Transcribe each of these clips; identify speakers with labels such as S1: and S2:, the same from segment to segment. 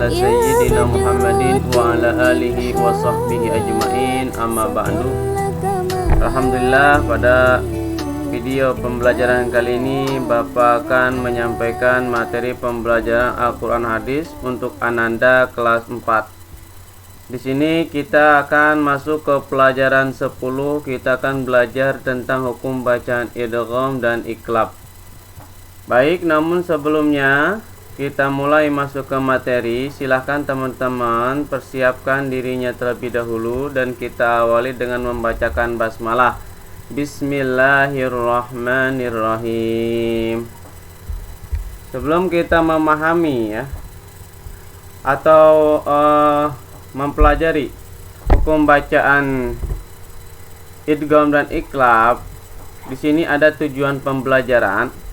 S1: ala sayyidina Muhammadin wa ala alihi wa sahbihi ajma'in, amma ba'du. Alhamdulillah, pada video pembelajaran kali ini Bapak akan menyampaikan materi pembelajaran Al-Quran Hadis untuk Ananda kelas 4. Di sini kita akan masuk ke pelajaran 10. Kita akan belajar tentang hukum bacaan idgham dan iqlab. Baik, namun sebelumnya kita mulai masuk ke materi. Silahkan teman-teman persiapkan dirinya terlebih dahulu dan kita awali dengan membacakan basmalah. Bismillahirrahmanirrahim. Sebelum kita memahami atau mempelajari hukum bacaan idgham dan iqlab, di sini ada tujuan pembelajaran,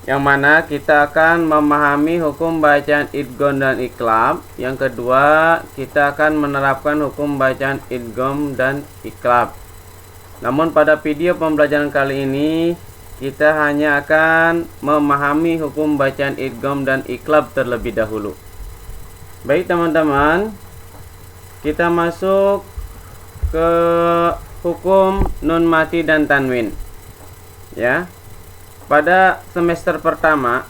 S1: yang mana kita akan memahami hukum bacaan idgham dan iqlab. Yang kedua, kita akan menerapkan hukum bacaan idgham dan iqlab. Namun pada video pembelajaran kali ini kita hanya akan memahami hukum bacaan idgham dan iqlab terlebih dahulu. Baik teman-teman, kita masuk ke hukum nun mati dan tanwin. Ya. Pada semester pertama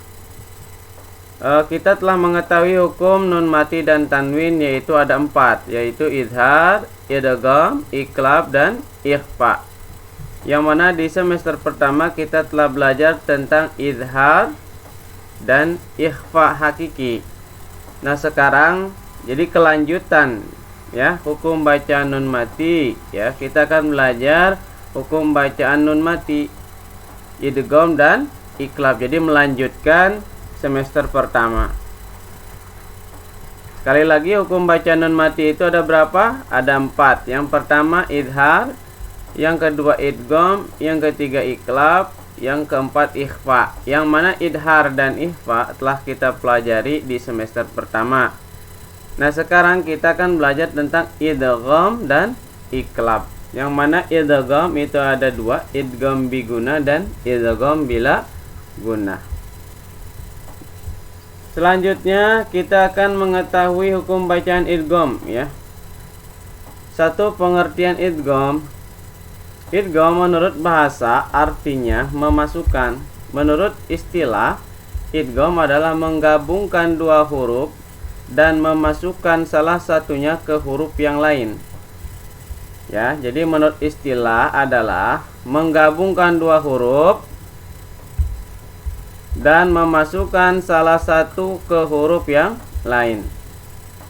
S1: kita telah mengetahui hukum nun mati dan tanwin, yaitu ada 4, yaitu izhar, idgham, iqlab, dan ikhfa. Yang mana di semester pertama kita telah belajar tentang izhar dan ikhfa hakiki. Nah sekarang jadi kelanjutan hukum bacaan nun mati. Kita akan belajar hukum bacaan nun mati, idgham dan iqlab. Jadi melanjutkan semester pertama. Sekali lagi, hukum bacaan nun mati itu ada berapa? Ada 4. Yang pertama izhar, yang kedua idgham, yang ketiga iqlab, yang keempat ikhfa. Yang mana izhar dan ikhfa telah kita pelajari di semester pertama. Nah sekarang kita akan belajar tentang idgham dan iqlab. Yang mana idgham itu ada 2, idgham biguna dan idgham bila guna. Selanjutnya kita akan mengetahui hukum bacaan idgham. Satu, pengertian idgham. Idgham menurut bahasa artinya memasukkan. Menurut istilah, idgham adalah menggabungkan 2 huruf dan memasukkan salah satunya ke huruf yang lain. Jadi menurut istilah adalah menggabungkan 2 huruf dan memasukkan salah satu ke huruf yang lain.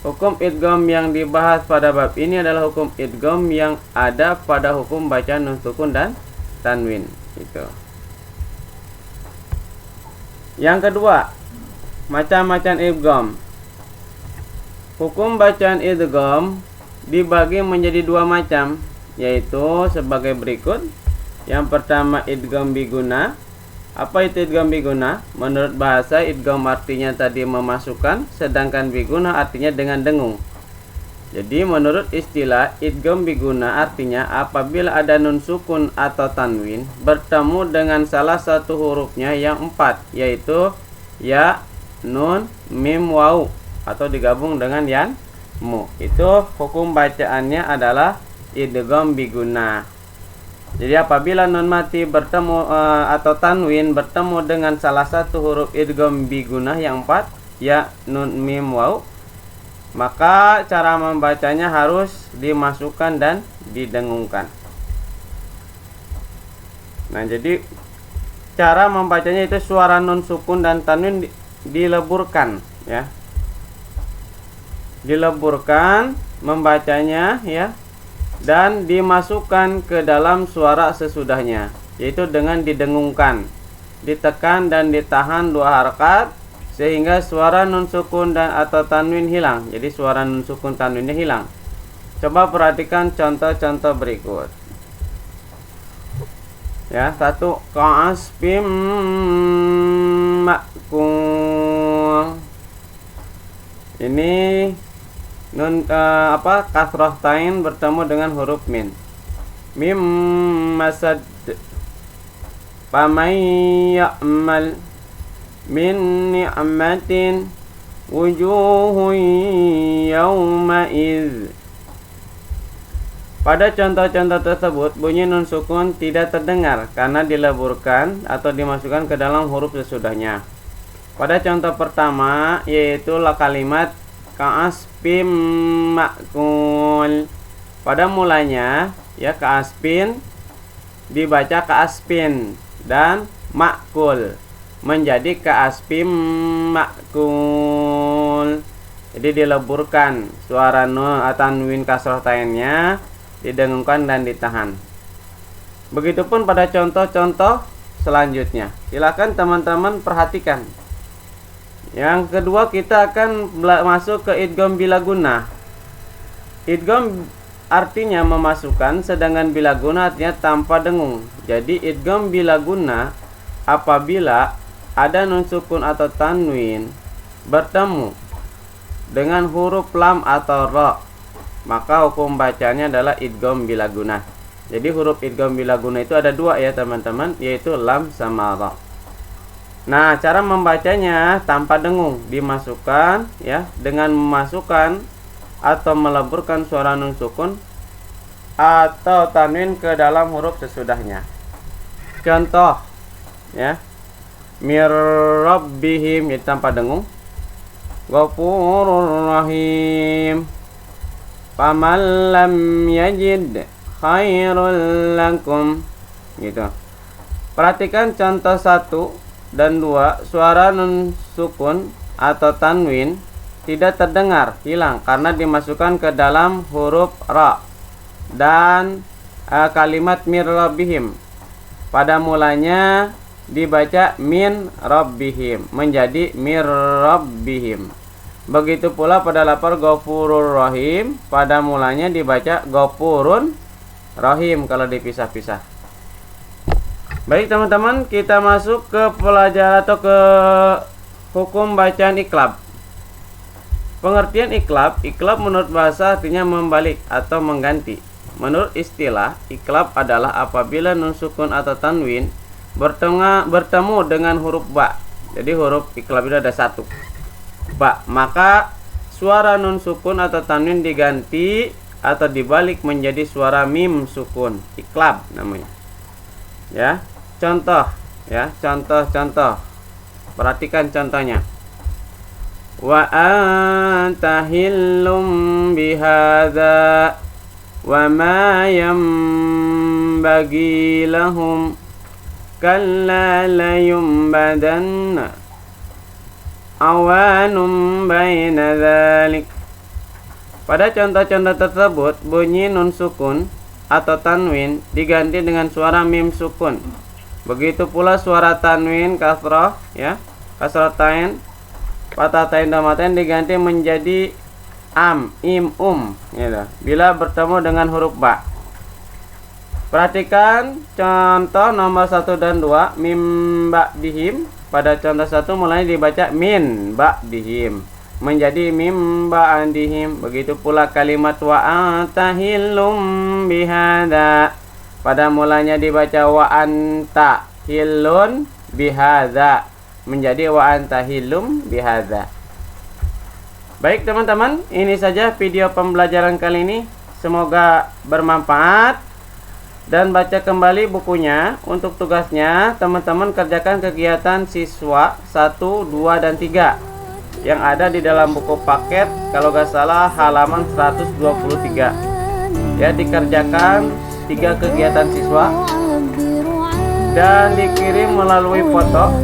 S1: Hukum idgham yang dibahas pada bab ini adalah hukum idgham yang ada pada hukum bacaan nun sukun dan tanwin. Yang kedua, macam-macam idgham. Hukum bacaan idgham dibagi menjadi 2 macam, yaitu sebagai berikut. Yang pertama idgham biguna. Apa itu idgham biguna? Menurut bahasa, idgham artinya tadi memasukkan, sedangkan biguna artinya dengan dengung. Jadi menurut istilah, idgham biguna artinya apabila ada nun sukun atau tanwin bertemu dengan salah satu hurufnya yang 4, yaitu ya, nun, mim, waw, atau digabung dengan yan, mu. Itu hukum bacaannya adalah idgham biguna. Jadi apabila nun mati bertemu atau tanwin bertemu dengan salah satu huruf idgham biguna yang 4, ya, nun, mim, waw, maka cara membacanya harus dimasukkan dan didengungkan. Nah, jadi cara membacanya itu suara nun sukun dan tanwin dileburkan, dileburkan membacanya, dan dimasukkan ke dalam suara sesudahnya, yaitu dengan didengungkan, ditekan dan ditahan 2 harakat sehingga suara nun sukun dan atau tanwin hilang. Jadi suara nun sukun tanwinnya hilang. Coba perhatikan contoh-contoh berikut. 1, ka'asbim ma'kul. Ini nun kasrah tain bertemu dengan huruf min. Mim masad. Faman ya'mal min ni'matin wujuhun yawma'idz. Pada contoh-contoh tersebut bunyi nun sukun tidak terdengar karena dileburkan atau dimasukkan ke dalam huruf sesudahnya. Pada contoh pertama yaitu kalimat ka'aspin ma'kul. Pada mulanya ya ka'aspin dibaca ka'aspin dan ma'kul menjadi ka'aspin ma'kul. Jadi dileburkan suara nun atau tanwin kasroh tainnya didengungkan dan ditahan. Begitupun pada contoh-contoh selanjutnya. Silakan teman-teman perhatikan. Yang kedua kita akan masuk ke idgham bila guna. Idgham artinya memasukkan, sedangkan bila guna artinya tanpa dengung. Jadi idgham bila guna apabila ada nun sukun atau tanwin bertemu dengan huruf lam atau ra, maka hukum bacanya adalah idgham bila guna. Jadi huruf idgham bila guna itu ada dua ya teman-teman, yaitu lam sama ra. Nah, cara membacanya tanpa dengung, dimasukkan ya dengan memasukkan atau meleburkan suara nun sukun atau tanwin ke dalam huruf sesudahnya. Contoh ya, mir rabbihim itu tanpa dengung, Ghafurur Rahim, faman lam yajid khairul lakum, gitu. Perhatikan contoh 1 dan 2, suara nun sukun atau tanwin tidak terdengar, hilang karena dimasukkan ke dalam huruf ra. Dan kalimat mir rabbihim pada mulanya dibaca min rabbihim menjadi mir rabbihim. Begitu pula pada lafaz Ghafurur Rahim pada mulanya dibaca Ghafurun Rahim kalau dipisah-pisah. Baik teman-teman, kita masuk ke pelajaran atau ke hukum bacaan iklab. Pengertian iklab menurut bahasa artinya membalik atau mengganti. Menurut istilah, iklab adalah apabila nun sukun atau tanwin bertemu dengan huruf ba. Jadi huruf iklab itu ada 1, ba. Maka suara nun sukun atau tanwin diganti atau dibalik menjadi suara mim sukun. Iklab namanya. Ya, contoh ya, contoh. Perhatikan contohnya. Wa anta hillum bihadza wa ma yanbaghi lahum kalla la yumbadanna awanum baina dzalik. Pada contoh-contoh tersebut bunyi nun sukun atau tanwin diganti dengan suara mim sukun. Begitu pula suara tanwin kasrah ya, kasrah tain, fathah tain dhamma tain diganti menjadi am, im, gitu, bila bertemu dengan huruf ba. Perhatikan contoh nomor 1 dan 2, mim ba'dihim. Pada contoh 1 mulai dibaca min ba'dihim menjadi mim ba'dihim. Begitu pula kalimat wa anta hillum bihadza. Pada mulanya dibaca wa anta hillun bihadza menjadi wa anta hillum bihadza. Baik teman-teman, ini saja video pembelajaran kali ini. Semoga bermanfaat. Dan baca kembali bukunya. Untuk tugasnya teman-teman kerjakan kegiatan siswa 1, 2, dan 3 yang ada di dalam buku paket, kalau gak salah halaman 123 ya. Dikerjakan 3 kegiatan siswa dan dikirim melalui foto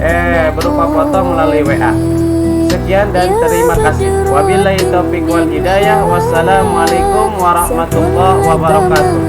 S1: berupa foto melalui WA. Sekian dan terima kasih. Wabillahi taufiq wal hidayah. Wassalamualaikum warahmatullahi wabarakatuh.